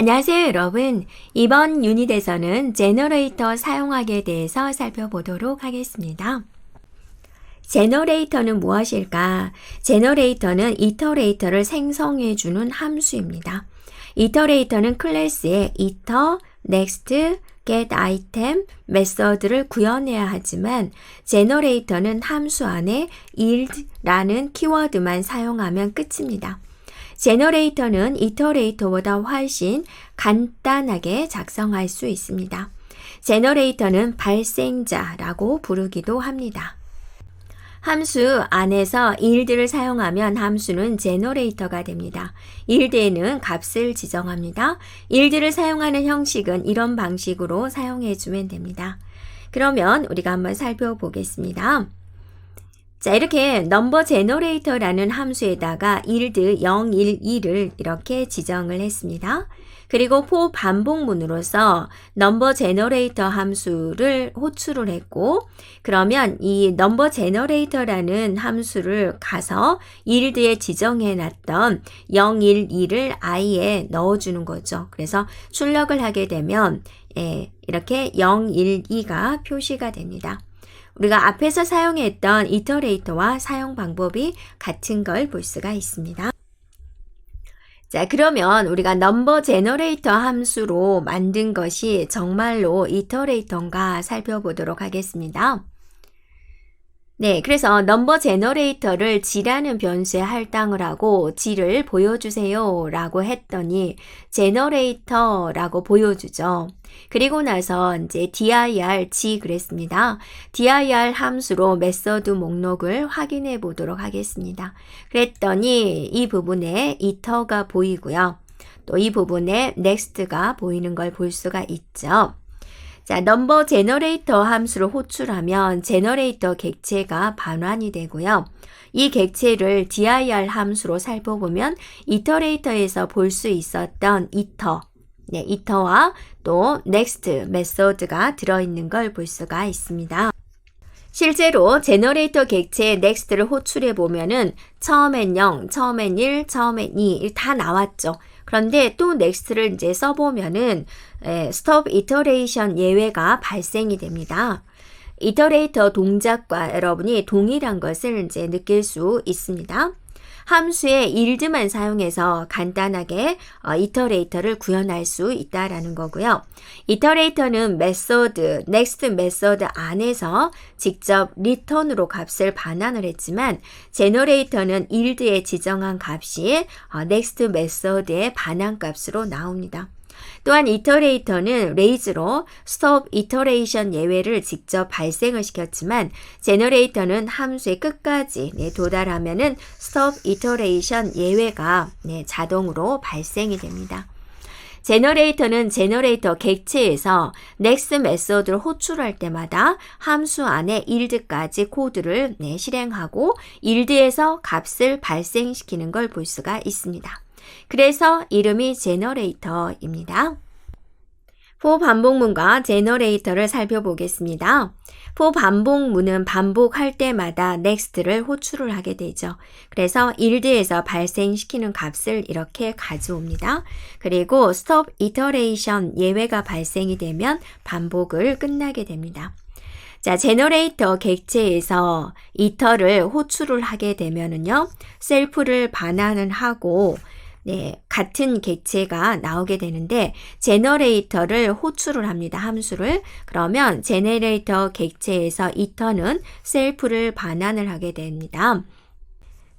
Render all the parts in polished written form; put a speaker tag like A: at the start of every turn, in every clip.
A: 안녕하세요, 여러분. 이번 유닛에서는 제너레이터 사용하기에 대해서 살펴보도록 하겠습니다. 제너레이터는 무엇일까? 제너레이터는 이터레이터를 생성해주는 함수입니다. 이터레이터는 클래스의 이터, 넥스트, get item, 메서드를 구현해야 하지만 제너레이터는 함수 안에 yield라는 키워드만 사용하면 끝입니다. 제너레이터는 이터레이터보다 훨씬 간단하게 작성할 수 있습니다. 제너레이터는 발생자라고 부르기도 합니다. 함수 안에서 yield를 사용하면 함수는 제너레이터가 됩니다. yield에는 값을 지정합니다. yield를 사용하는 형식은 이런 방식으로 사용해주면 됩니다. 그러면 우리가 한번 살펴보겠습니다. 자, 이렇게 넘버 제너레이터라는 함수에다가 yield 0, 1, 2를 이렇게 지정을 했습니다. 그리고 for 반복문으로서 넘버 제너레이터 함수를 호출을 했고, 그러면 이 넘버 제너레이터라는 함수를 가서 yield에 지정해 놨던 0, 1, 2를 i에 넣어주는 거죠. 그래서 출력을 하게 되면 이렇게 0, 1, 2가 표시가 됩니다. 우리가 앞에서 사용했던 이터레이터와 사용 방법이 같은 걸 볼 수가 있습니다. 자, 그러면 우리가 넘버 제너레이터 함수로 만든 것이 정말로 이터레이터인가 살펴보도록 하겠습니다. 네, 그래서 넘버 제너레이터를 G라는 변수에 할당을 하고 G를 보여주세요 라고 했더니 제너레이터라고 보여주죠. 그리고 나서 이제 dir G 그랬습니다. dir 함수로 메서드 목록을 확인해 보도록 하겠습니다. 그랬더니 이 부분에 이터가 보이고요. 또 이 부분에 next가 보이는 걸 볼 수가 있죠. 자, 넘버 제너레이터 함수를 호출하면 제너레이터 객체가 반환이 되고요. 이 객체를 dir 함수로 살펴보면 이터레이터에서 볼 수 있었던 이터와 또 next 메서드가 들어있는 걸 볼 수가 있습니다. 실제로 제너레이터 객체 next를 호출해 보면은 처음엔 0, 처음엔 1, 처음엔 2 다 나왔죠. 그런데 또 next를 이제 써보면은 stop iteration 예외가 발생이 됩니다. 이터레이터 동작과 여러분이 동일한 것을 이제 느낄 수 있습니다. 함수의 yield만 사용해서 간단하게 이터레이터를 구현할 수 있다라는 거고요. 이터레이터는 메서드, next 메서드 안에서 직접 return으로 값을 반환을 했지만 제너레이터는 yield에 지정한 값이 next 메서드의 반환 값으로 나옵니다. 또한 이터레이터는 raise로 stop iteration 예외를 직접 발생을 시켰지만 제너레이터는 함수의 끝까지 도달하면은 stop iteration 예외가 자동으로 발생이 됩니다. 제너레이터는 제너레이터 객체에서 next 메서드를 호출할 때마다 함수 안에 yield까지 코드를 실행하고 yield에서 값을 발생시키는 걸 볼 수가 있습니다. 그래서 이름이 제너레이터입니다. for 반복문과 제너레이터를 살펴보겠습니다. for 반복문은 반복할 때마다 next를 호출을 하게 되죠. 그래서 yield에서 발생시키는 값을 이렇게 가져옵니다. 그리고 stop iteration 예외가 발생이 되면 반복을 끝나게 됩니다. 자, 제너레이터 객체에서 이터를 호출을 하게 되면은요, 셀프를 반환을 하고 같은 객체가 나오게 되는데 제너레이터를 호출을 합니다. 함수를. 그러면 제너레이터 객체에서 이터는 셀프를 반환을 하게 됩니다.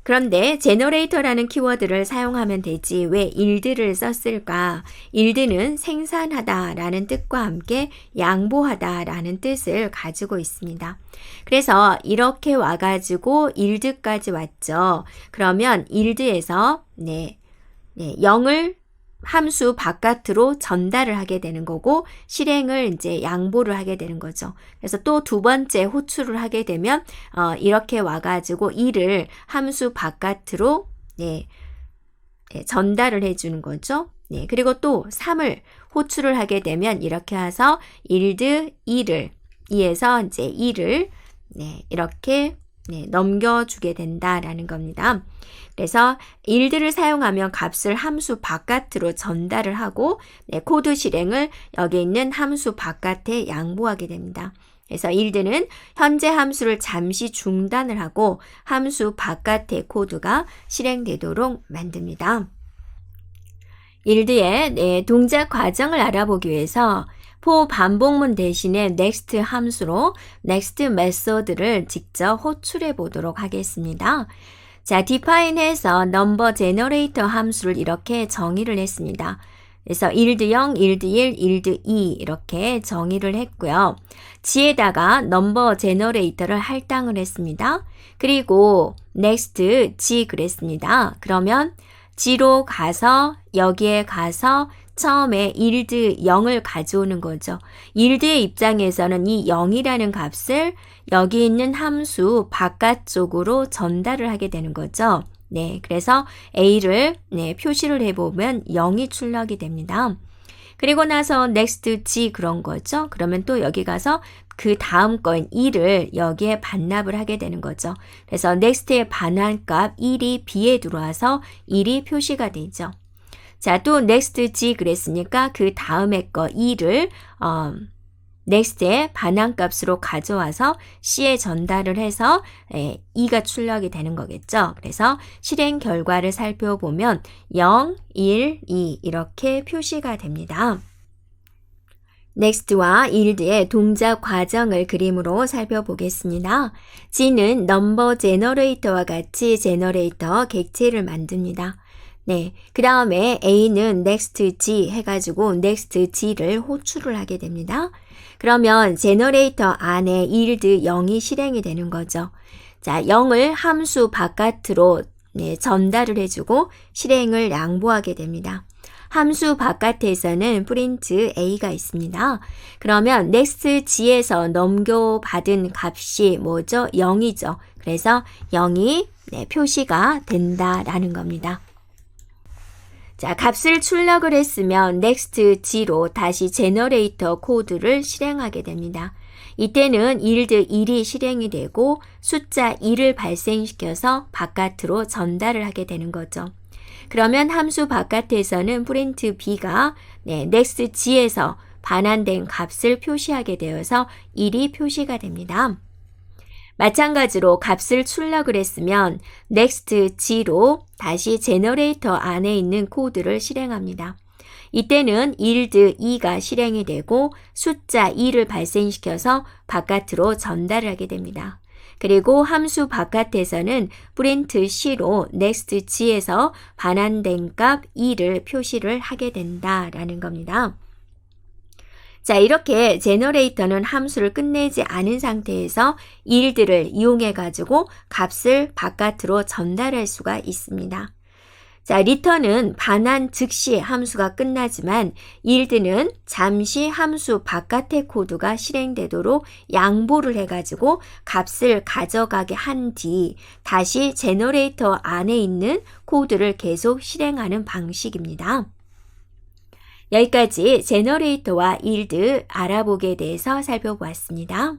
A: 그런데 제너레이터라는 키워드를 사용하면 되지 왜 yield를 썼을까? yield는 생산하다 라는 뜻과 함께 양보하다 라는 뜻을 가지고 있습니다. 그래서 이렇게 와가지고 yield까지 왔죠. 그러면 yield에서 0을 함수 바깥으로 전달을 하게 되는 거고 실행을 이제 양보를 하게 되는 거죠. 그래서 또 두 번째 호출을 하게 되면 이렇게 와가지고 2를 함수 바깥으로 전달을 해주는 거죠. 그리고 또 3을 호출을 하게 되면 이렇게 해서 yield 2에서 이제 2를 이렇게 넘겨주게 된다라는 겁니다. 그래서 yield를 사용하면 값을 함수 바깥으로 전달을 하고 코드 실행을 여기 있는 함수 바깥에 양보하게 됩니다. 그래서 yield는 현재 함수를 잠시 중단을 하고 함수 바깥의 코드가 실행되도록 만듭니다. yield의 동작 과정을 알아보기 위해서 for 반복문 대신에 next 함수로 next method를 직접 호출해 보도록 하겠습니다. 자, define해서 number generator 함수를 이렇게 정의를 했습니다. 그래서 yield 0, yield 1, yield 2 이렇게 정의를 했고요. g에다가 number generator를 할당을 했습니다. 그리고 next g 그랬습니다. 그러면 g로 가서 여기에 가서 처음에 yield 0을 가져오는 거죠. yield의 입장에서는 이 0이라는 값을 여기 있는 함수 바깥쪽으로 전달을 하게 되는 거죠. 그래서 A를 표시를 해보면 0이 출력이 됩니다. 그리고 나서 next G 그런 거죠. 그러면 또 여기 가서 그 다음 거인 1을 여기에 반납을 하게 되는 거죠. 그래서 next의 반환값 1이 B에 들어와서 1이 표시가 되죠. 자, 또 next G 그랬으니까 그 다음에 거 2를 next의 반환값으로 가져와서 C에 전달을 해서 2가 출력이 되는 거겠죠. 그래서 실행 결과를 살펴보면 0, 1, 2 이렇게 표시가 됩니다. next와 yield의 동작 과정을 그림으로 살펴보겠습니다. G는 number generator와 같이 제너레이터 객체를 만듭니다. 그 다음에 A는 next G 해가지고 next G를 호출을 하게 됩니다. 그러면 제너레이터 안에 yield 0이 실행이 되는 거죠. 자, 0을 함수 바깥으로 전달을 해주고 실행을 양보하게 됩니다. 함수 바깥에서는 print A가 있습니다. 그러면 next G에서 넘겨받은 값이 뭐죠? 0이죠. 그래서 0이 표시가 된다라는 겁니다. 자, 값을 출력을 했으면 next G로 다시 제너레이터 코드를 실행하게 됩니다. 이때는 yield 1이 실행이 되고 숫자 2를 발생시켜서 바깥으로 전달을 하게 되는 거죠. 그러면 함수 바깥에서는 print B가 next G에서 반환된 값을 표시하게 되어서 1이 표시가 됩니다. 마찬가지로 값을 출력을 했으면 next G로 다시 제너레이터 안에 있는 코드를 실행합니다. 이때는 yield 2가 실행이 되고 숫자 2를 발생시켜서 바깥으로 전달을 하게 됩니다. 그리고 함수 바깥에서는 print C로 next G에서 반환된 값 2를 표시를 하게 된다라는 겁니다. 자, 이렇게 제너레이터는 함수를 끝내지 않은 상태에서 yield를 이용해 가지고 값을 바깥으로 전달할 수가 있습니다. 자, return은 반환 즉시 함수가 끝나지만 yield는 잠시 함수 바깥의 코드가 실행되도록 양보를 해가지고 값을 가져가게 한 뒤 다시 제너레이터 안에 있는 코드를 계속 실행하는 방식입니다. 여기까지 제너레이터와 yield 알아보기에 대해서 살펴보았습니다.